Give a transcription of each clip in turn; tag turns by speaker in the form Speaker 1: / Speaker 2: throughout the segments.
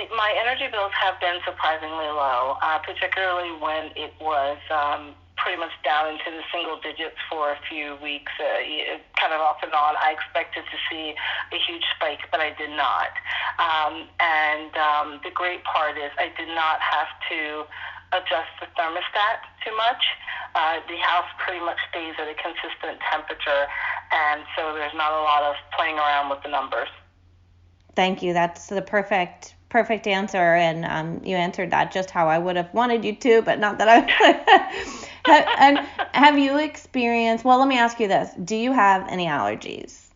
Speaker 1: My energy bills have been surprisingly low, particularly when it was pretty much down into the single digits for a few weeks, kind of off and on. I expected to see a huge spike, but I did not. The great part is I did not have to adjust the thermostat too much. The house pretty much stays at a consistent temperature, and so there's not a lot of playing around with the numbers.
Speaker 2: Thank you. That's the perfect answer, and you answered that just how I would have wanted you to, but not that I. And have you experienced? Well, let me ask you this: do you have any allergies?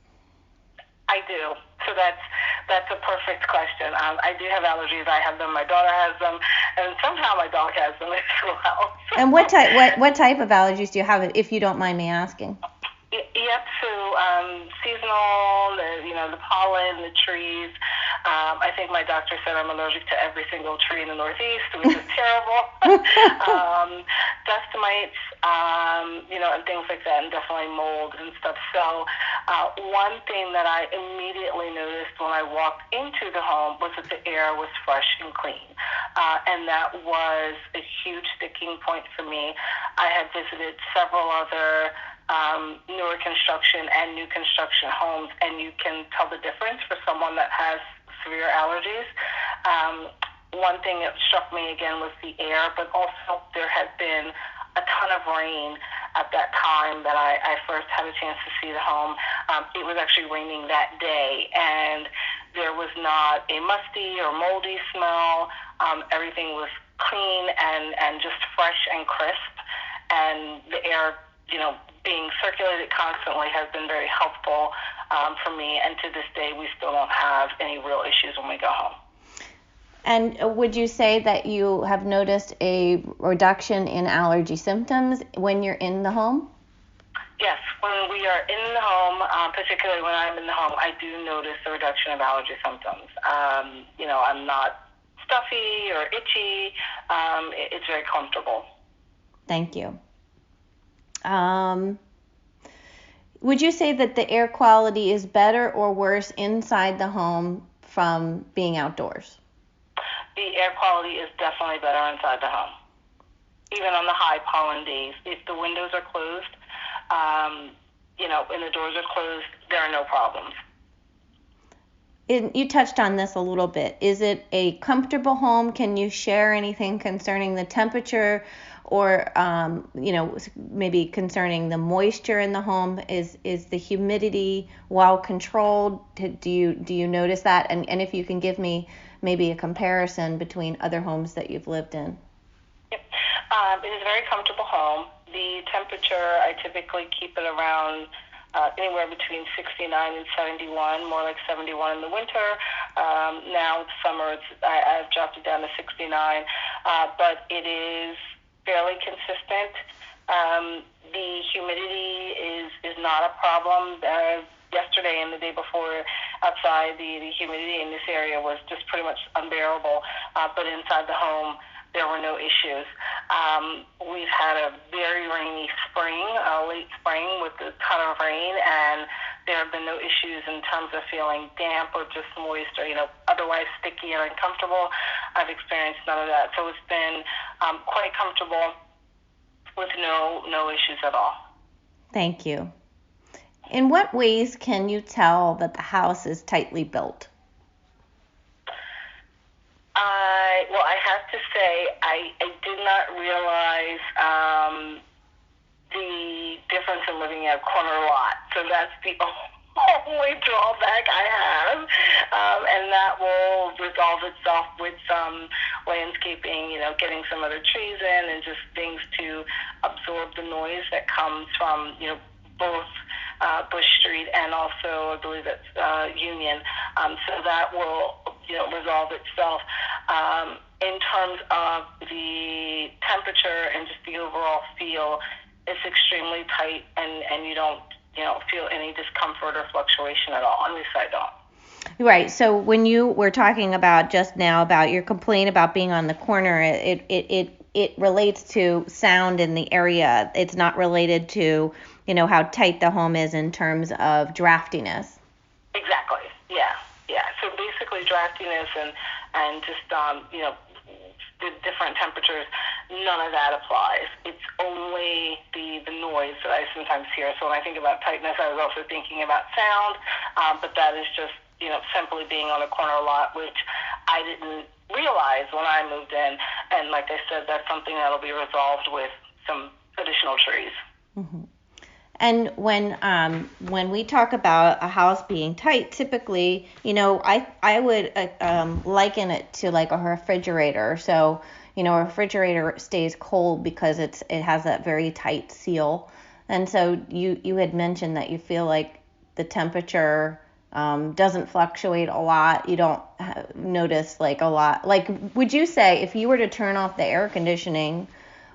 Speaker 1: I do. So that's a perfect question. I do have allergies. I have them. My daughter has them, and somehow my dog has them as well.
Speaker 2: And what type of allergies do you have, if you don't mind me asking?
Speaker 1: Yep. So seasonal, the pollen, the trees. I think my doctor said I'm allergic to every single tree in the Northeast, which is terrible. Dust mites, and things like that, and definitely mold and stuff. So one thing that I immediately noticed when I walked into the home was that the air was fresh and clean. And that was a huge sticking point for me. I had visited several other newer construction and new construction homes, and you can tell the difference for someone that has severe allergies. One thing that struck me again was the air, but also there had been a ton of rain at that time that I first had a chance to see the home. It was actually raining that day, and there was not a musty or moldy smell. Everything was clean and just fresh and crisp, and the air, being circulated constantly has been very helpful for me, and to this day we still don't have any real issues when we go home.
Speaker 2: And would you say that you have noticed a reduction in allergy symptoms when you're in the home?
Speaker 1: Yes, when we are in the home, particularly when I'm in the home, I do notice a reduction of allergy symptoms. I'm not stuffy or itchy. It's very comfortable.
Speaker 2: Thank you. Would you say that the air quality is better or worse inside the home from being outdoors?
Speaker 1: The air quality is definitely better inside the home, even on the high pollen days. If the windows are closed, and the doors are closed, there are no problems.
Speaker 2: You touched on this a little bit. Is it a comfortable home? Can you share anything concerning the temperature or, maybe concerning the moisture in the home? Is the humidity well controlled? Do you notice that? And if you can give me maybe a comparison between other homes that you've lived in.
Speaker 1: Yep. It is a very comfortable home. The temperature, I typically keep it around anywhere between 69 and 71, more like 71 in the winter. Now it's summer, I've dropped it down to 69, but it is fairly consistent. The humidity is not a problem. Yesterday and the day before outside, the humidity in this area was just pretty much unbearable, but inside the home, there were no issues. We've had a very rainy spring, late spring with a ton of rain, and there have been no issues in terms of feeling damp or just moist or, otherwise sticky and uncomfortable. I've experienced none of that. So it's been quite comfortable with no issues at all.
Speaker 2: Thank you. In what ways can you tell that the house is tightly built?
Speaker 1: Well, I have to say I did not realize the difference in living in a corner lot. So that's the only drawback I have, and that will resolve itself with some landscaping, getting some other trees in and just things to absorb the noise that comes from, both Bush Street and also I believe it's Union. So that will, resolve itself. In terms of the temperature and just the overall feel, it's extremely tight, and you don't, feel any discomfort or fluctuation at all. At least I don't.
Speaker 2: Right. So when you were talking about just now about your complaint about being on the corner, it relates to sound in the area. It's not related to, how tight the home is in terms of draftiness.
Speaker 1: Exactly. Yeah. So basically draftiness and just, the different temperatures, none of that applies. It's only the noise that I sometimes hear. So when I think about tightness, I was also thinking about sound, but that is just, simply being on a corner lot, which I didn't realize when I moved in. And like I said, that's something that'll be resolved with some additional trees.
Speaker 2: Mm-hmm. And when we talk about a house being tight, typically, I would liken it to like a refrigerator. So, a refrigerator stays cold because it has that very tight seal. And so you had mentioned that you feel like the temperature doesn't fluctuate a lot. You don't notice like a lot. Like, would you say if you were to turn off the air conditioning,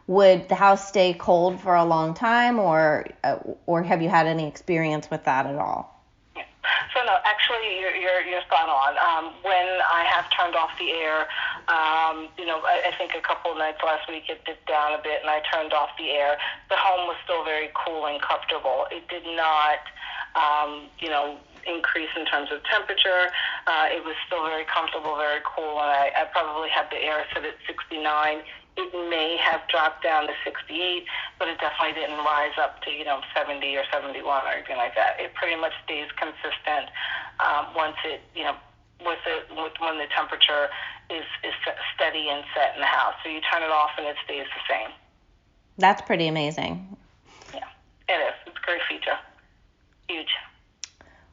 Speaker 2: would the house stay cold for a long time, or have you had any experience with that at all?
Speaker 1: So no, actually, you're spot on. When I have turned off the air, I think a couple of nights last week it dipped down a bit, and I turned off the air. The home was still very cool and comfortable. It did not, increase in terms of temperature. It was still very comfortable, very cool, and I probably had the air set at 69. It may have dropped down to 68, but it definitely didn't rise up to 70 or 71 or anything like that. It pretty much stays consistent once it when the temperature is steady and set in the house. So you turn it off and it stays the same.
Speaker 2: That's pretty amazing.
Speaker 1: Yeah, it is. It's a great feature. Huge.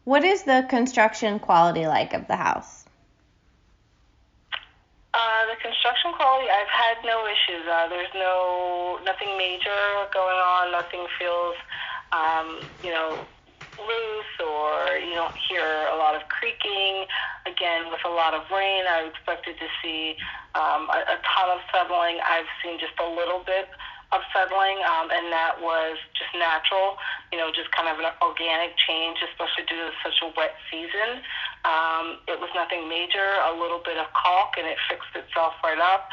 Speaker 2: What is the construction quality like of the house?
Speaker 1: The construction quality, I've had no issues. There's nothing major going on. Nothing feels, loose, or you don't hear a lot of creaking. Again, with a lot of rain, I expected to see a ton of settling. I've seen just a little bit of settling, and that was just natural, just kind of an organic change, especially due to such a wet season. It was nothing major, a little bit of caulk, and it fixed itself right up.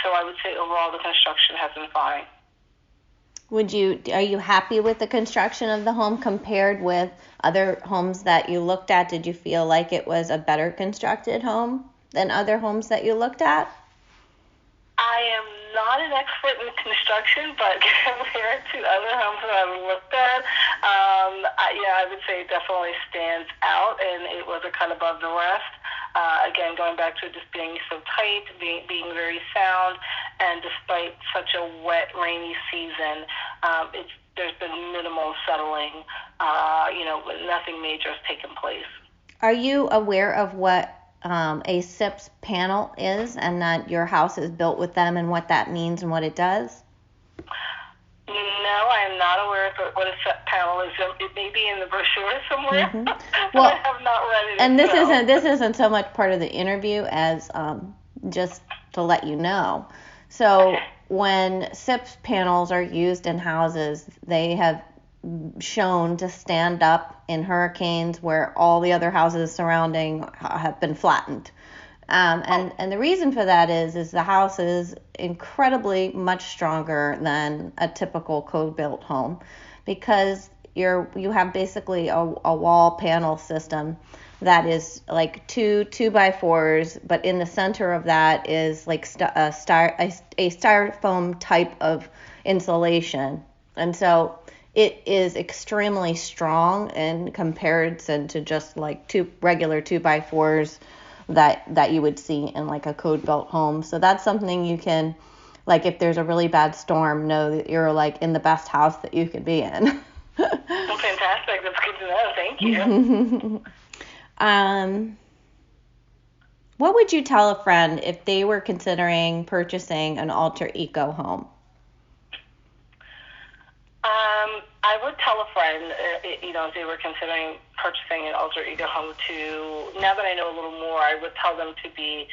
Speaker 1: So I would say overall the construction has been fine.
Speaker 2: Are you happy with the construction of the home compared with other homes that you looked at? Did you feel like it was a better constructed home than other homes that you looked at?
Speaker 1: I am not an expert in construction, but compared to other homes that I've looked at, I would say it definitely stands out, and it was a cut above the rest. Again, going back to just being so tight, being very sound, and despite such a wet, rainy season, there's been minimal settling. Nothing major has taken place.
Speaker 2: Are you aware of what a SIPS panel is, and that your house is built with them, and what that means and what it does?
Speaker 1: No, I am not aware of what a SIP panel is. It may be in the brochure somewhere, but I have not read it.
Speaker 2: And this isn't so much part of the interview as just to let you know. So when SIPS panels are used in houses, they have shown to stand up in hurricanes where all the other houses surrounding have been flattened. And the reason for that is the house is incredibly much stronger than a typical code-built home, because you have basically a wall panel system that is like two 2x4s, but in the center of that is like a styrofoam type of insulation. And so it is extremely strong in comparison to just like two regular 2x4s that you would see in like a code-built home. So that's something you can, like, if there's a really bad storm, know that you're like in the best house that you could be in.
Speaker 1: Well, fantastic. That's good to know. Thank you.
Speaker 2: What would you tell a friend if they were considering purchasing an alter eco home?
Speaker 1: I would tell a friend, if they were considering purchasing an alter ego home, now that I know a little more, I would tell them to be,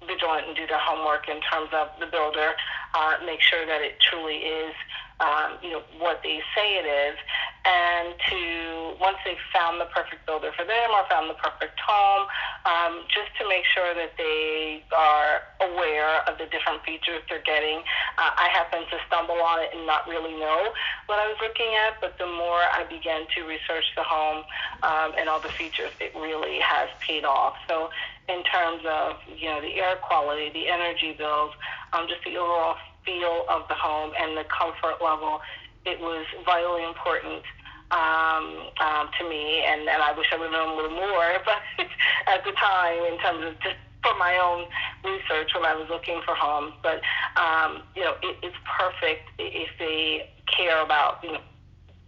Speaker 1: vigilant and do their homework in terms of the builder, make sure that it truly is, what they say it is, and once they've found the perfect builder for them or found the perfect home, just to make sure that they are aware of the different features they're getting. I happened to stumble on it and not really know what I was looking at, but the more I began to research the home and all the features, it really has paid off. So in terms of, the air quality, the energy bills, just the overall feel of the home and the comfort level. It was vitally important to me, and I wish I would have known a little more, but at the time, in terms of just for my own research when I was looking for homes. But, it's perfect if they care about,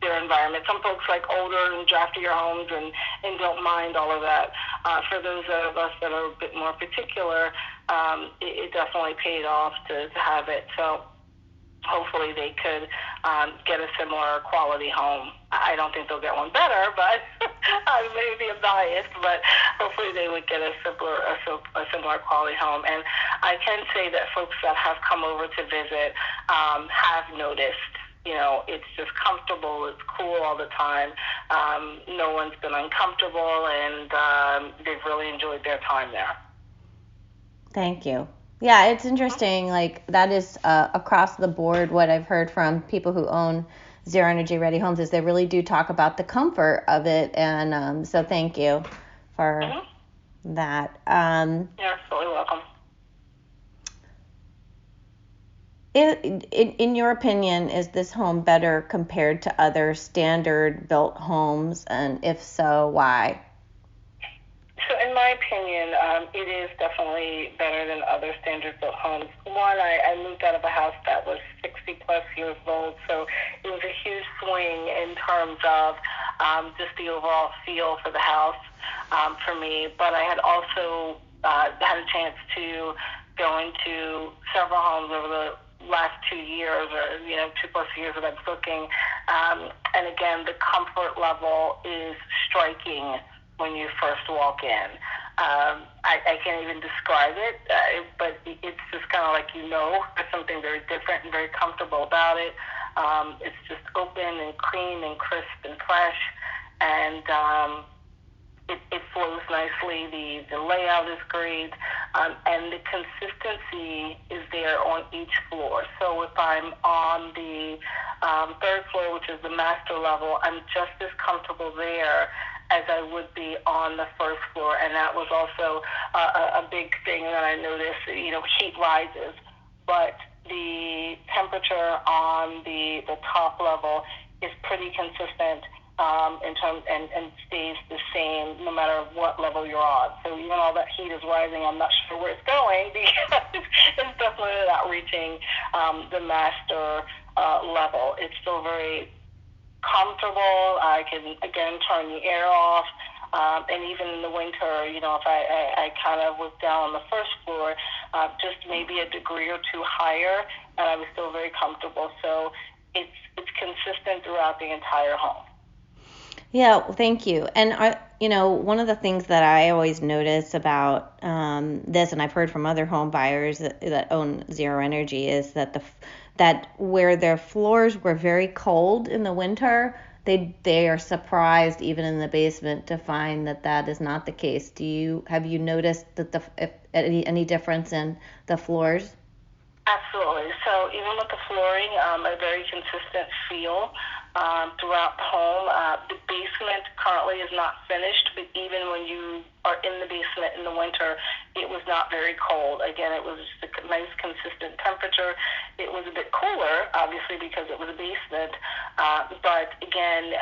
Speaker 1: their environment. Some folks like older and draftier homes and don't mind all of that. For those of us that are a bit more particular, it definitely paid off to have it. So hopefully they could get a similar quality home. I don't think they'll get one better, but I may be biased, but hopefully they would get a similar quality home. And I can say that folks that have come over to visit have noticed, it's just comfortable, it's cool all the time. No one's been uncomfortable, and they've really enjoyed their time there.
Speaker 2: Thank you. Yeah, it's interesting. Like, that is across the board what I've heard from people who own zero energy ready homes is they really do talk about the comfort of it. And so thank you for that.
Speaker 1: You're absolutely welcome.
Speaker 2: In your opinion, is this home better compared to other standard built homes? And if so, why?
Speaker 1: So in my opinion, it is definitely better than other standard built homes. One, I moved out of a house that was 60 plus years old, so it was a huge swing in terms of just the overall feel for the house for me. But I had also had a chance to go into several homes over the last 2 years, or 2+ years that I'm looking, and again, the comfort level is striking when you first walk in. I can't even describe it, but it's just kind of like, there's something very different and very comfortable about it. It's just open and clean and crisp and fresh, and it flows nicely. The layout is great, and the consistency is there on each floor. So if I'm on the third floor, which is the master level, I'm just as comfortable there as I would be on the first floor. And that was also a big thing that I noticed. Heat rises, but the temperature on the top level is pretty consistent in terms and stays the same no matter what level you're on. So even all that heat is rising, I'm not sure where it's going because it's definitely not reaching the master level. It's still very comfortable. I can again turn the air off, and even in the winter, if I kind of was down on the first floor, just maybe a degree or two higher, and I was still very comfortable. So it's consistent throughout the entire home.
Speaker 2: Yeah, thank you. And one of the things that I always notice about this, and I've heard from other home buyers that own zero energy, is that that where their floors were very cold in the winter, they are surprised even in the basement to find that is not the case. Have you noticed that any difference in the floors?
Speaker 1: Absolutely. So even with the flooring, a very consistent feel throughout the home. The basement currently is not finished, but even when you are in the basement in the winter, it was not very cold. Again, it was just a nice, consistent temperature. It was a bit cooler, obviously, because it was a basement, but again,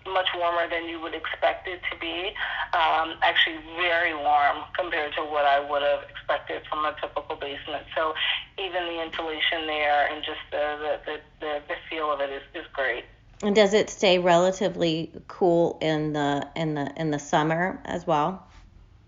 Speaker 1: much warmer than you would expect it to be. Actually, very warm compared to what I would have expected from a typical basement. So even the insulation there and just the feel of it is great.
Speaker 2: And does it stay relatively cool in the summer as well?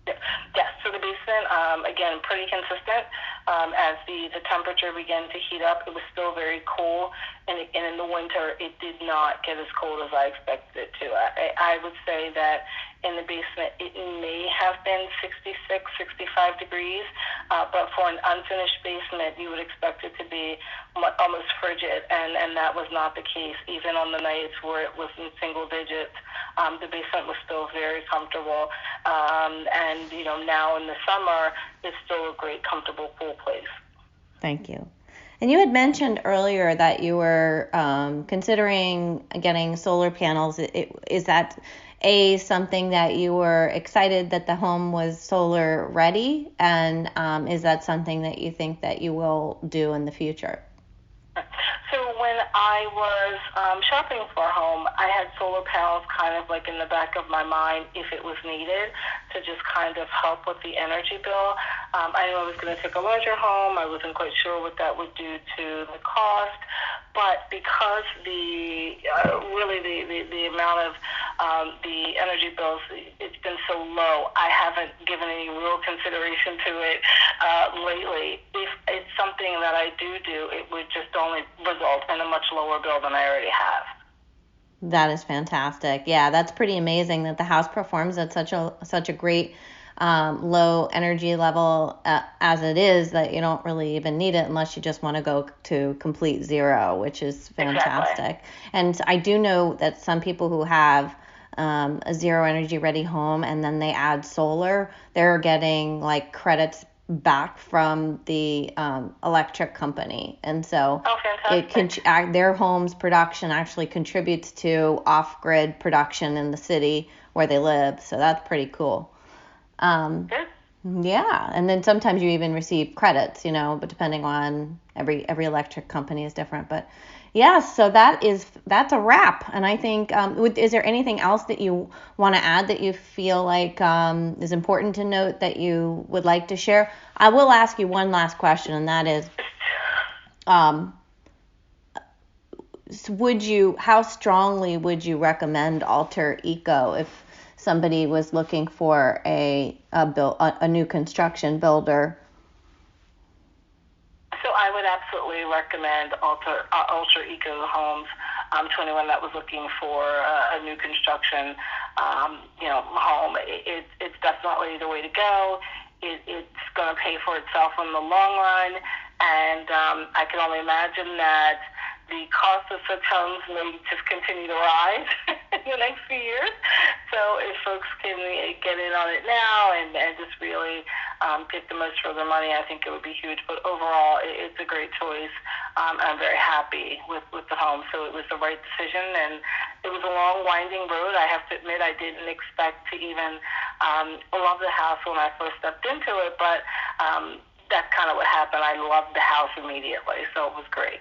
Speaker 1: Yes. So the basement, again, pretty consistent. As the temperature began to heat up, it was still very cool, and in the winter, it did not get as cold as I expected it to. I would say that in the basement, it may have been 66, 65 degrees, but for an unfinished basement, you would expect it to be almost frigid, and that was not the case. Even on the nights where it was in single digits, the basement was still very comfortable, and now in the summer, it's still a great, comfortable, cool place.
Speaker 2: Thank you. And you had mentioned earlier that you were considering getting solar panels. Is that something that you were excited that the home was solar ready, and is that something that you think that you will do in the future?
Speaker 1: So when I was shopping for a home, I had solar panels kind of like in the back of my mind if it was needed to just kind of help with the energy bill. I knew I was going to take a larger home. I wasn't quite sure what that would do to the cost. But because the amount of the energy bills, it's been so low, I haven't given any real consideration to it lately. If it's something that I do, it would just only result in a much lower bill than I already have.
Speaker 2: That is fantastic. Yeah, that's pretty amazing that the house performs at such a great low energy level as it is, that you don't really even need it unless you just want to go to complete zero, which is fantastic.
Speaker 1: Exactly.
Speaker 2: And I do know that some people who have a zero energy ready home and then they add solar, they're getting like credits back from the electric company, and so their home's production actually contributes to off-grid production in the city where they live. So that's pretty cool.
Speaker 1: Good.
Speaker 2: Yeah, and then sometimes you even receive credits, but depending on every electric company is different. But yeah, so that's a wrap. And I think, is there anything else that you want to add that you feel like is important to note that you would like to share? I will ask you one last question, and that is, how strongly would you recommend Alter Eco if somebody was looking for a new construction builder?
Speaker 1: So I would absolutely recommend Alter Eco Homes to anyone that was looking for a new construction, home. It's definitely the way to go. It's going to pay for itself in the long run, and I can only imagine that the cost of such homes may just continue to rise in the next few years. So if folks can get in on it now and just really get the most for their money, I think it would be huge. But overall, it's a great choice. I'm very happy with the home. So it was the right decision, and it was a long, winding road. I have to admit, I didn't expect to even love the house when I first stepped into it, but that's kind of what happened. I loved the house immediately, so it was great.